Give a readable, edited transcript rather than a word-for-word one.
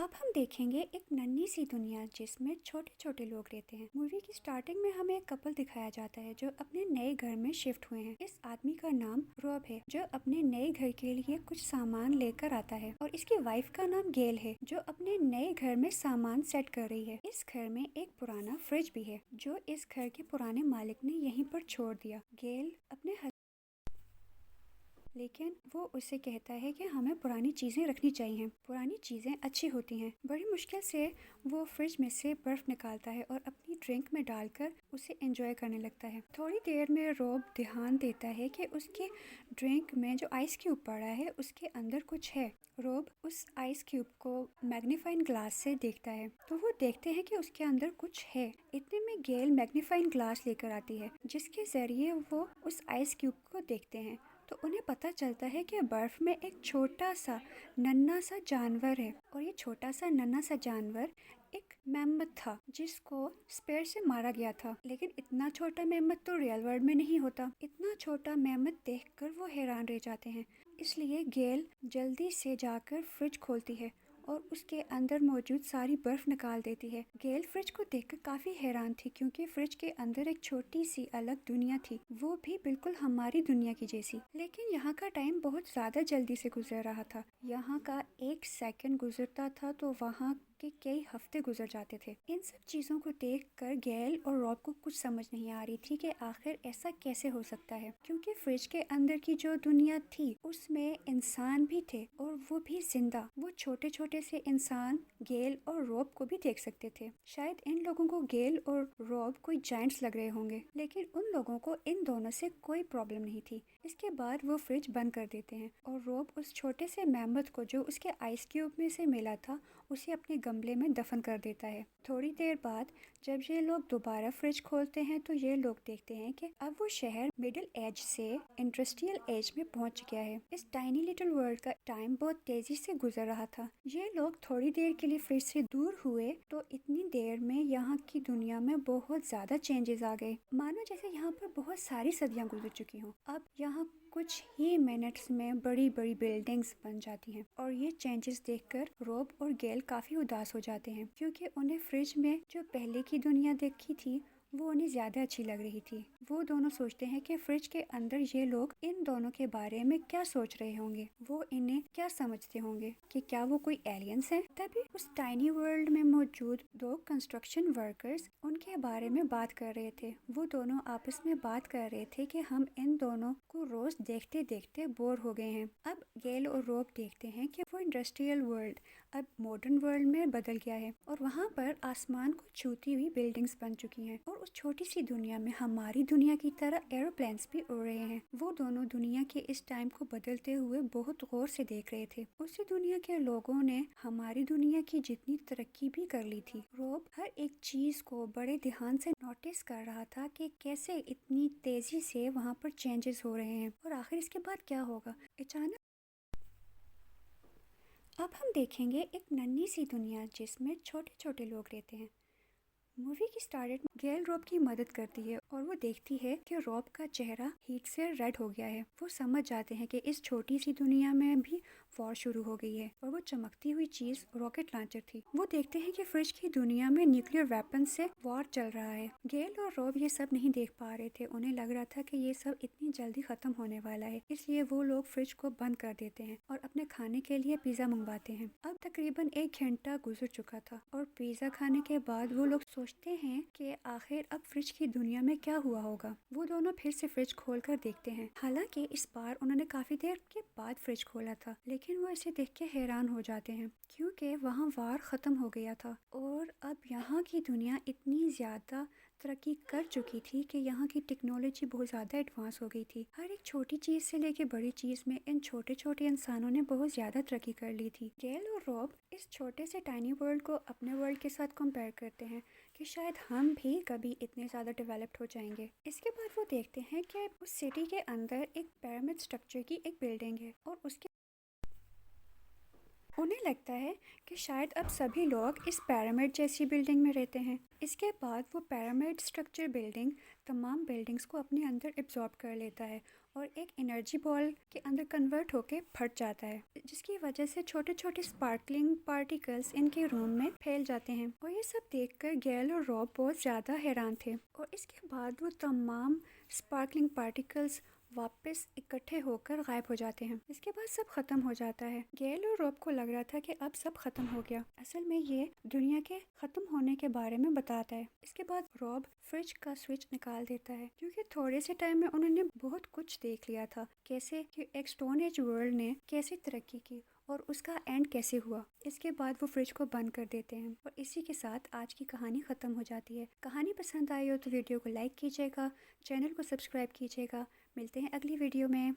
अब हम देखेंगे एक नन्ही सी दुनिया जिसमें छोटे छोटे लोग रहते हैं। मूवी की स्टार्टिंग में हमें एक कपल दिखाया जाता है जो अपने नए घर में शिफ्ट हुए हैं। इस आदमी का नाम रॉब है जो अपने नए घर के लिए कुछ सामान लेकर आता है, और इसकी वाइफ का नाम गेल है जो अपने नए घर में सामान सेट कर रही है। इस घर में एक पुराना फ्रिज भी है जो इस घर के पुराने मालिक ने यहीं पर छोड़ दिया। गेल अपने लेकिन वो उसे कहता है कि हमें पुरानी चीज़ें रखनी चाहिए, पुरानी चीज़ें अच्छी होती हैं। बड़ी मुश्किल से वो फ्रिज में से बर्फ़ निकालता है और अपनी ड्रिंक में डालकर उसे एंजॉय करने लगता है। थोड़ी देर में रॉब ध्यान देता है कि उसके ड्रिंक में जो आइस क्यूब पड़ा है उसके अंदर कुछ है। रॉब उस आइस क्यूब को मैग्नीफाइंग ग्लास से देखता है तो वो देखते हैं कि उसके अंदर कुछ है। इतने में गेल मैग्नीफाइंग ग्लास लेकर आती है जिसके ज़रिए वो उस आइस क्यूब को देखते हैं तो उन्हें पता चलता है कि बर्फ में एक छोटा सा नन्हा सा जानवर है, और ये छोटा सा नन्हा सा जानवर एक मेमथ था जिसको स्पेयर से मारा गया था। लेकिन इतना छोटा मेमथ तो रियल वर्ल्ड में नहीं होता। इतना छोटा मेमथ देखकर वो हैरान रह जाते हैं। इसलिए गेल जल्दी से जाकर फ्रिज खोलती है और उसके अंदर मौजूद सारी बर्फ निकाल देती है। गेल फ्रिज को देखकर काफी हैरान थी क्योंकि फ्रिज के अंदर एक छोटी सी अलग दुनिया थी, वो भी बिल्कुल हमारी दुनिया की जैसी। लेकिन यहाँ का टाइम बहुत ज्यादा जल्दी से गुजर रहा था। यहाँ का एक सेकंड गुजरता था तो वहाँ के कई हफ्ते गुजर जाते थे। इन सब चीजों को देख कर गेल और रॉब को कुछ समझ नहीं आ रही थी कि आखिर ऐसा कैसे हो सकता है, क्योंकि फ्रिज के अंदर की जो दुनिया थी उसमें इंसान भी थे और वो भी जिंदा। वो छोटे छोटे से इंसान गेल और रॉब को भी देख सकते थे। शायद इन लोगों को गेल और रॉब कोई जायंट्स लग रहे होंगे, लेकिन उन लोगों को इन दोनों से कोई प्रॉब्लम नहीं थी। इसके बाद वो फ्रिज बंद कर देते हैं और रॉब उस छोटे से मेमथ को जो उसके आइस क्यूब में से मिला था उसे अपने गमले में दफन कर देता है। थोड़ी देर बाद जब ये लोग दोबारा फ्रिज खोलते हैं तो ये लोग देखते हैं कि अब वो शहर मिडिल एज से इंडस्ट्रियल एज में पहुंच गया है। इस टाइनी लिटिल वर्ल्ड का टाइम बहुत तेजी से गुजर रहा था। ये लोग थोड़ी देर के लिए फ्रिज से दूर हुए तो इतनी देर में यहाँ की दुनिया में बहुत ज्यादा चेंजेस आ गए, मानो जैसे यहाँ पर बहुत सारी सदियाँ गुजर चुकी हों। अब यहाँ कुछ ही मिनट्स में बड़ी बड़ी बिल्डिंग्स बन जाती हैं, और ये चेंजेस देखकर रॉब और गेल काफी उदास हो जाते हैं क्योंकि उन्हें फ्रिज में जो पहले की दुनिया देखी थी वो उन्हें ज्यादा अच्छी लग रही थी। वो दोनों सोचते हैं कि फ्रिज के अंदर ये लोग इन दोनों के बारे में क्या सोच रहे होंगे, वो इन्हें क्या समझते होंगे, कि क्या वो कोई एलियंस हैं। तभी उस टाइनी वर्ल्ड में मौजूद दो कंस्ट्रक्शन वर्कर्स उनके बारे में बात कर रहे थे। वो दोनों आपस में बात कर रहे थे कि हम इन दोनों को रोज देखते देखते बोर हो गए हैं। अब गेल और रॉब देखते हैं कि वो इंडस्ट्रियल वर्ल्ड अब मॉडर्न वर्ल्ड में बदल गया है और वहाँ पर आसमान को छूती हुई बिल्डिंग्स बन चुकी हैं, और उस छोटी सी दुनिया में हमारी दुनिया की तरह एरोप्लेन्स भी उड़ रहे हैं। वो दोनों दुनिया के इस टाइम को बदलते हुए बहुत गौर से देख रहे थे। उसी दुनिया के लोगों ने हमारी दुनिया की जितनी तरक्की भी कर ली थी। रॉब हर एक चीज को बड़े ध्यान से नोटिस कर रहा था कि कैसे इतनी तेजी से वहाँ पर चेंजेस हो रहे हैं और आखिर इसके बाद क्या होगा। अचानक अब हम देखेंगे एक नन्ही सी दुनिया जिसमें छोटे छोटे लोग रहते हैं। मूवी की स्टार्ट गेल रॉब की मदद करती है और वो देखती है कि रॉब का चेहरा हीट से रेड हो गया है। वो समझ जाते हैं कि इस छोटी सी दुनिया में भी वॉर शुरू हो गई है, और वो चमकती हुई चीज रॉकेट लॉन्चर थी। वो देखते हैं कि फ्रिज की दुनिया में न्यूक्लियर वेपन से वॉर चल रहा है। गेल और रॉब ये सब नहीं देख पा रहे थे। उन्हें लग रहा था कि ये सब इतनी जल्दी खत्म होने वाला है, इसलिए वो लोग फ्रिज को बंद कर देते हैं और अपने खाने के लिए पिज्जा मंगवाते हैं। अब तकरीबन 1 घंटा गुजर चुका था और पिज्जा खाने के बाद वो लोग सोचते हैं कि आखिर अब फ्रिज की दुनिया में क्या हुआ होगा। वो दोनों फिर से फ्रिज खोल कर देखते हैं। हालांकि इस बार उन्होंने काफी देर के बाद फ्रिज खोला था, लेकिन वो इसे देख के हैरान हो जाते हैं क्योंकि वहाँ वार खत्म हो गया था और अब यहाँ की दुनिया इतनी ज्यादा तरक्की कर चुकी थी कि यहाँ की टेक्नोलॉजी बहुत ज़्यादा एडवांस हो गई थी। हर एक छोटी चीज़ से लेके बड़ी चीज़ में इन छोटे छोटे इंसानों ने बहुत ज़्यादा तरक्की कर ली थी। गेल और रॉब इस छोटे से टाइनी वर्ल्ड को अपने वर्ल्ड के साथ कंपेयर करते हैं कि शायद हम भी कभी इतने ज़्यादा डेवलप्ड हो जाएंगे। इसके बाद वो देखते हैं कि उस सिटी के अंदर एक पिरामिड स्ट्रक्चर की एक बिल्डिंग है और उसके उन्हें लगता है कि शायद अब सभी लोग इस पिरामिड जैसी बिल्डिंग में रहते हैं। इसके बाद वो पिरामिड स्ट्रक्चर बिल्डिंग तमाम बिल्डिंग्स को अपने अंदर एब्जॉर्ब कर लेता है और एक एनर्जी बॉल के अंदर कन्वर्ट होके फट जाता है, जिसकी वजह से छोटे छोटे स्पार्कलिंग पार्टिकल्स इनके रूम में फैल जाते हैं। और ये सब देखकर गैल और रॉब बहुत ज़्यादा हैरान थे। और इसके बाद वो तमाम स्पार्कलिंग पार्टिकल्स वापस इकट्ठे होकर गायब हो जाते हैं। इसके बाद सब खत्म हो जाता है। गैल और रॉब को लग रहा था कि अब सब खत्म हो गया। असल में ये दुनिया के खत्म होने के बारे में बताता है। इसके बाद रॉब फ्रिज का स्विच निकाल देता है, क्योंकि थोड़े से टाइम में उन्होंने बहुत कुछ देख लिया था, कैसे कि एक स्टोन एज वर्ल्ड ने कैसे तरक्की की और उसका एंड कैसे हुआ। इसके बाद वो फ्रिज को बंद कर देते हैं और इसी के साथ आज की कहानी ख़त्म हो जाती है। कहानी पसंद आई हो तो वीडियो को लाइक कीजिएगा, चैनल को सब्सक्राइब कीजिएगा। मिलते हैं अगली वीडियो में।